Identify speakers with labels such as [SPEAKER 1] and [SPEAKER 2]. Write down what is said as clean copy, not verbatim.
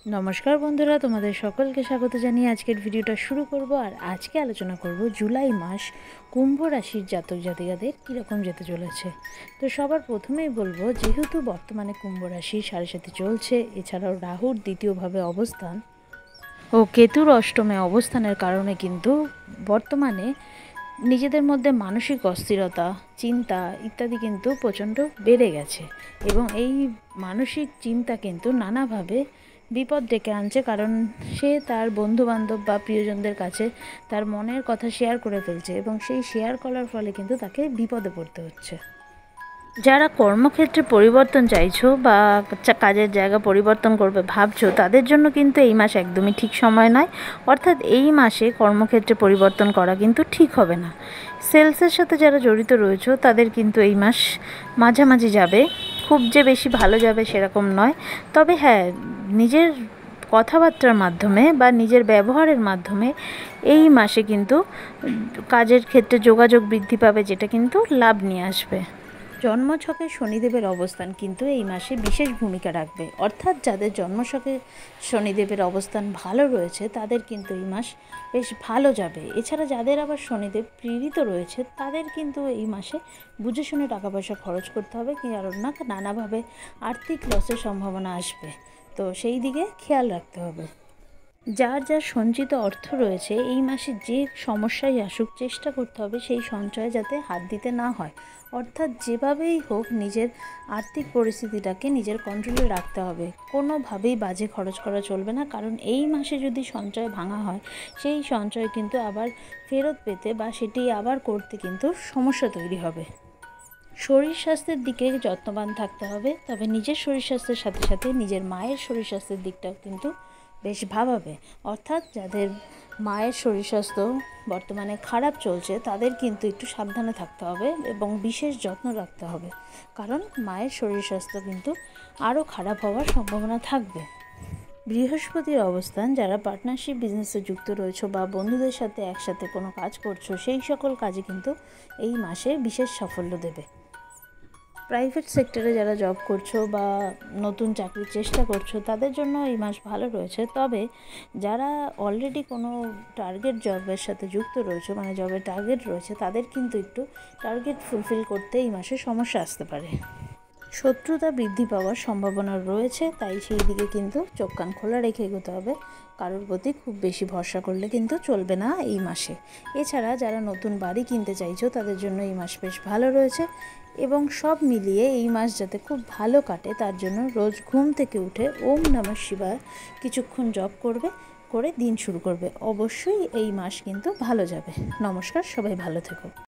[SPEAKER 1] নমস্কার বন্ধুরা, তোমাদের সকলকে স্বাগত জানিয়ে আজকের ভিডিওটা শুরু করব। আর আজকে আলোচনা করব জুলাই মাস কুম্ভ রাশির জাতক জাতিকাদের কীরকম যেতে চলেছে। তো সবার প্রথমেই বলবো, যেহেতু বর্তমানে কুম্ভ রাশি সাড়ে সাথে চলছে, এছাড়াও রাহুর দ্বিতীয়ভাবে অবস্থান ও কেতুর অষ্টমে অবস্থানের কারণে কিন্তু বর্তমানে নিজেদের মধ্যে মানসিক অস্থিরতা, চিন্তা ইত্যাদি কিন্তু প্রচণ্ড বেড়ে গেছে এবং এই মানসিক চিন্তা কিন্তু নানাভাবে বিপদ ডেকে আনছে। কারণ সে তার বন্ধুবান্ধব বা প্রিয়জনদের কাছে তার মনের কথা শেয়ার করে ফেলছে এবং সেই শেয়ার করার ফলে কিন্তু তাকে বিপদে পড়তে হচ্ছে। যারা কর্মক্ষেত্রে পরিবর্তন চাইছো বা কাজের জায়গা পরিবর্তন করবে ভাবছো, তাদের জন্য কিন্তু এই মাস একদমই ঠিক সময় নয়। অর্থাৎ এই মাসে কর্মক্ষেত্রে পরিবর্তন করা কিন্তু ঠিক হবে না। সেলসের সাথে যারা জড়িত রয়েছো তাদের কিন্তু এই মাস মাঝামাঝি যাবে, খুব যে বেশি ভালো যাবে সেরকম নয়। তবে হ্যাঁ, নিজের কথাবার্তার মাধ্যমে বা নিজের ব্যবহারের মাধ্যমে এই মাসে কিন্তু কাজের ক্ষেত্রে যোগাযোগ বৃদ্ধি পাবে, যেটা কিন্তু লাভ নিয়ে আসবে। জন্মছকে শনিদেবের অবস্থান কিন্তু এই মাসে বিশেষ ভূমিকা রাখবে। অর্থাৎ যাদের জন্মছকে শনিদেবের অবস্থান ভালো রয়েছে তাদের কিন্তু এই মাস বেশ ভালো যাবে। এছাড়া যাদের আবার শনিদেব পীড়িত রয়েছে তাদের কিন্তু এই মাসে বুঝে শুনে টাকা পয়সা খরচ করতে হবে, কারণ নানাভাবে আর্থিক লসের সম্ভাবনা আসবে। তো সেই দিকে খেয়াল রাখতে হবে। যার যার সঞ্চিত অর্থ রয়েছে এই মাসে যে সমস্যাই আসুক, চেষ্টা করতে হবে সেই সঞ্চয়ে যাতে হাত দিতে না হয়। অর্থাৎ যেভাবেই হোক নিজের আর্থিক পরিস্থিতিটাকে নিজের কন্ট্রোলে রাখতে হবে। কোনোভাবেই বাজে খরচ করা চলবে না, কারণ এই মাসে যদি সঞ্চয় ভাঙা হয় সেই সঞ্চয় কিন্তু আবার ফেরত পেতে বা সেটি আবার করতে কিন্তু সমস্যা তৈরি হবে। শরীর স্বাস্থ্যের দিকে যত্নবান থাকতে হবে। তবে নিজের শরীর স্বাস্থ্যের সাথে সাথে নিজের মায়ের শরীর স্বাস্থ্যের দিকটাও কিন্তু বেশ ভাবাবে। অর্থাৎ যাদের মায়ের শরীর স্বাস্থ্য বর্তমানে খারাপ চলছে তাদের কিন্তু একটু সাবধানে থাকতে হবে এবং বিশেষ যত্ন রাখতে হবে, কারণ মায়ের শরীর স্বাস্থ্য কিন্তু আরও খারাপ হওয়ার সম্ভাবনা থাকবে। বৃহস্পতির অবস্থান, যারা পার্টনারশিপ বিজনেসে যুক্ত রয়েছে বা বন্ধুদের সাথে একসাথে কোনো কাজ করছো, সেই সকল কাজে কিন্তু এই মাসে বিশেষ সাফল্য দেবে। প্রাইভেট সেক্টরে যারা জব করছো বা নতুন চাকরির চেষ্টা করছো তাদের জন্য এই মাস ভালো রয়েছে। তবে যারা অলরেডি কোনো টার্গেট জবের সাথে যুক্ত রয়েছে, মানে জবের টার্গেট রয়েছে, তাদের কিন্তু একটু টার্গেট ফুলফিল করতে এই মাসে সমস্যা আসতে পারে। শত্রুতা বৃদ্ধি পাওয়ার সম্ভাবনা রয়েছে, তাই সেই দিকে কিন্তু চোখ কান খোলা রেখে এগোতে হবে। কারোর প্রতি খুব বেশি ভরসা করলে কিন্তু চলবে না এই মাসে। এছাড়া যারা নতুন বাড়ি কিনতে চাইছো তাদের জন্য এই মাস বেশ ভালো রয়েছে এবং সব মিলিয়ে এই মাস যাতে খুব ভালো কাটে তার জন্য রোজ ঘুম থেকে উঠে ওম নমঃ শিবায় কিছুক্ষণ জপ করে দিন শুরু করবে। অবশ্যই এই মাস কিন্তু ভালো যাবে। নমস্কার, সবাই ভালো থেকো।